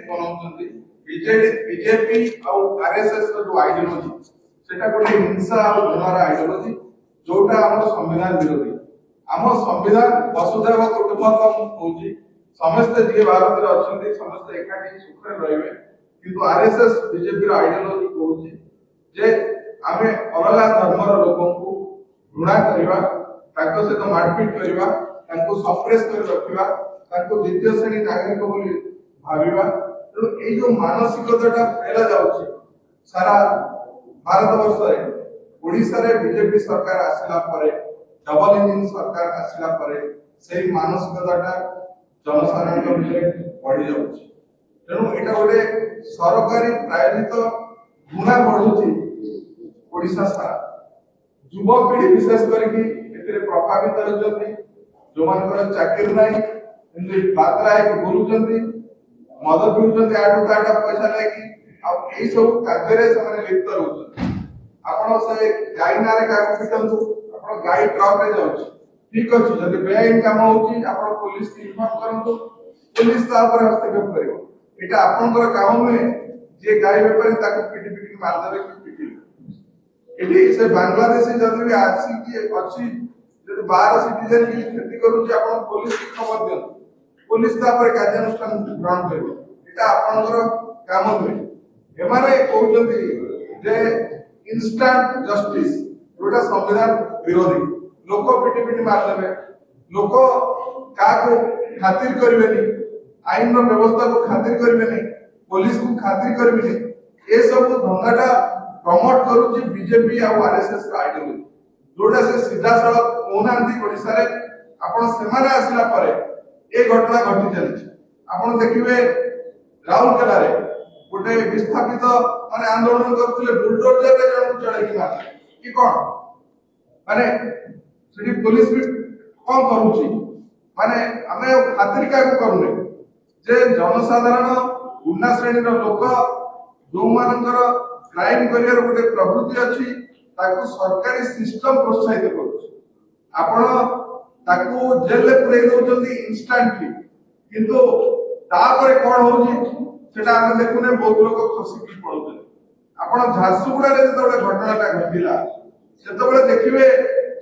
बनाउछन्ती BJP और RSS जो ideology सेटा कोटे हिंसा और घृणार आइडियोलॉजी जोटा हमर संविधान विरोधी। हमर संविधान वसुधैव कुटुंबकम होची समस्त जे भारत रे अछन्ती समस्त एकाठी सुख रे रहबे किंतु आरएसएस बीजेपी रो आइडियोलॉजी होची जे आमे अलग धर्म रो लोगन को घृणा करिवा ताको से तो मारपीट करिवा ताको सप्रेस कर रखिवा ताको द्वितीय श्रेणी नागरिक बोली भाबिबा। तो ए जो मानसिकताटा फैला जाउची सारा भारत वर्ष रे ओडिसा रे बीजेपी सरकार आसिला परे डबल इंजन सरकार आसिला परे सेही मानसिकताटा जनसाधारण भितर बढ़ी जाउची। तेणु एटा गोटे सरकारी प्रायोजित गुणा बढ़ुची ओडिसा सारा युवा पीढ़ी विशेष करके एतिरे प्रभावित होचंती जो मानकर चाकरी नाही एंदी बातरा है बोलुचंती मद पिउचंती आडू ताडा पैसा लागी अब एई सब कार्य से लिप्त रहउछन। आपण से गाई नारे का पिटंतु आपण गाई ट्रक रे जाउछ ठीक अछि जदि बेआईन काम होउची आपण पुलिस के इन्फॉर्म करंतु पुलिस ता पर हस्तक्षेप करिवो एटा आपनकर काम में जे गाई व्यापारी ताको पिटी पिटी मार देबे कि पिटी एटी से बांग्लादेशी जदि भी आसी कि अछि जदि 12 सिटीजन की क्षति करूची आपण पुलिस की खबर दियन पुलिस ता पर कार्यानुष्ठान ग्रहण करिवो एटा आपनकर काम नुहे। एमाने कहउचंती जे इंस्टेंट जस्टिस जोटा संविधान विरोधी लोक पिटी पिटी मार देबे लोक का को खातिर करबेनी आईन रो व्यवस्था को खातिर करबेनी पुलिस को खातिर करबेनी ए सब धंधाटा प्रमोट करूची बीजेपी और आरएसएस का आइडियोलॉजी जोटा से सीधा सड़क ओनांती ओडिसा रे आपण सेमाने आसिला परे ए घटना घटी चली। आपण देखिबे राउरकेला रे गोटे विस्थापित माने आंदोलन करथिले बुलडोजर रे जण चढ़े कि मार कि कोन माने सेठी पुलिस भी कोन करूची माने हमें खातिर का को करूने जे जनसाधारण उन्ना श्रेणी रो लोक जो मानकर क्राइम करियर गोटे प्रवृत्ति अछि ताको सरकारी सिस्टम प्रोत्साहित करूची आपण ताको जेल ले पुरै दउचंती इंस्टेंटली किंतु तापरे कोन होउची सेटा हम देखुने बहुत लोग खसी की पड़ुछन। आपण झारसुगुड़ा रे जतबे घटनाटा घटिला सेतबे देखिबे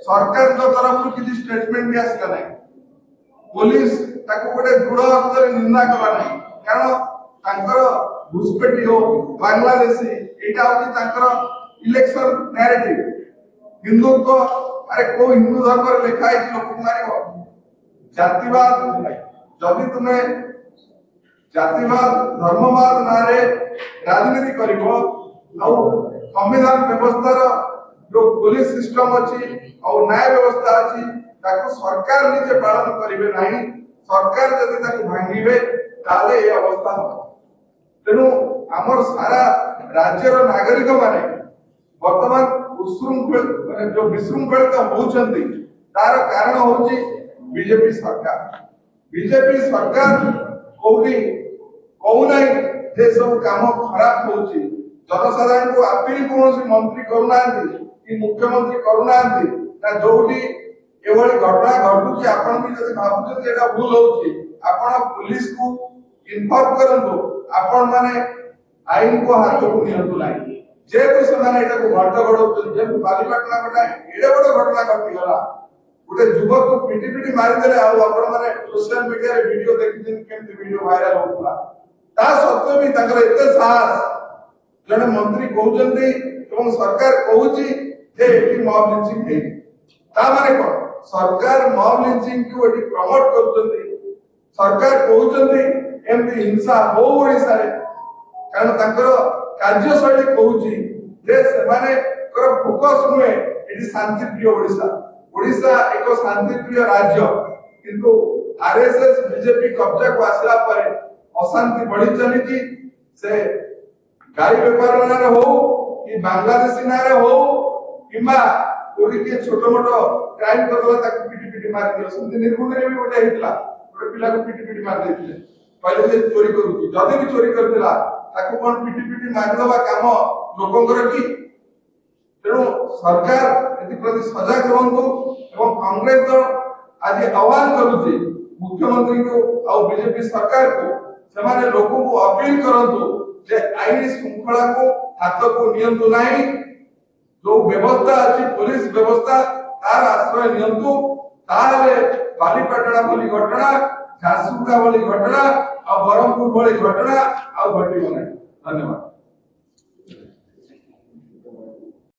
सरकार जो तरफ किछि स्टेटमेंट भी आसला नै पुलिस ताको गोटे दृढ़ हस्ତରେ निंदा कला नै कारण तांकर घुसपेटी हो बांग्लादेशी एटा होची तांकर इलेक्शन नैरेटिव हिंदुत्व अरे को हिंदू धर्म रे लिखा है लोक मारिबो जातिवाद जदि तुमे जातिवाद धर्मवाद नारे राजनीति करिवो और संविधान व्यवस्था रो जो पुलिस सिस्टम अछि और न्याय व्यवस्था अछि ताको सरकार निजे पालन करिवे नाही सरकार जदि ताको भांगीबे ताले ए अवस्था हो। तेनु हमर सारा राज्य रो नागरिक माने वर्तमान उशृंखल माने जो विशृंखलित होउचंती तार कारण होउची बीजेपी सरकार कोउनी कहू नहीं जे सब काम खराब होउची जनसाधारण को अपील कोनोसी मंत्री करूनांती कि मुख्यमंत्री करूनांती ना जोटी एवली घटना घटुची आपण भी जदि भाबुछन एटा भूल होउची आपण पुलिस को इन्फॉर्म करंतु आपण माने आईन को हाथ को नियंतु नाही जेतु से माने एटा को घट घडौछन जे बालीपाटना घटा एडे बड़ घटना घटी गला गोटे युवक को पिटी पिटी मारी देले आ आपण माने सोशल मीडिया रे वीडियो देखिदिन केमति वीडियो वायरल होतला ता सत्य भी ताकर एते साहस जने मंत्री कहउचंती एवं सरकार कहउची जे एटी मॉब लिंचिंग हे ता माने कोन सरकार मॉब लिंचिंग को एटी प्रमोट करउचंती सरकार कहउचंती एमती हिंसा हो ओडिसा रे कारण ताकर कार्यशैली कहउची जे से माने कर फोकस नुहे एटी शांति प्रिय ओडिसा एक शांति प्रिय राज्य किंतु आरएसएस बीजेपी कब्जा को आसला परे अशांति बढ़ी चली से गाई व्यापार नारे हो कि बांग्लादेशी नारे हो किंबा कोडी के छोटो मोटो क्राइम करला ताको पिटी पिटी मार दियो संति निर्गुण रे भी गोटे हितला गोटे पिला को पिटी पिटी मार देथिले पहिले से चोरी करूची जदि भी चोरी करथिला ताको कोन पिटी पिटी मार दवा काम लोकंकर की तेणु सरकार एति प्रति सजग रहंतु एवं कांग्रेस दल आज आह्वान करूची मुख्यमंत्री को और बीजेपी सरकार को ସେମାନେ ଲୋକଙ୍କୁ अपील କରନ୍ତୁ जे आईन श्रृंखला को हाथ को नियंतु नहीं जो व्यवस्था अच्छी पुलिस व्यवस्था तार आश्रय नियंतु तारे बालीपाटଣା बोली घटना झारसुगुड़ा बोली घटना और बरहमपुर बोली घटना और घटिबो नहीं। धन्यवाद।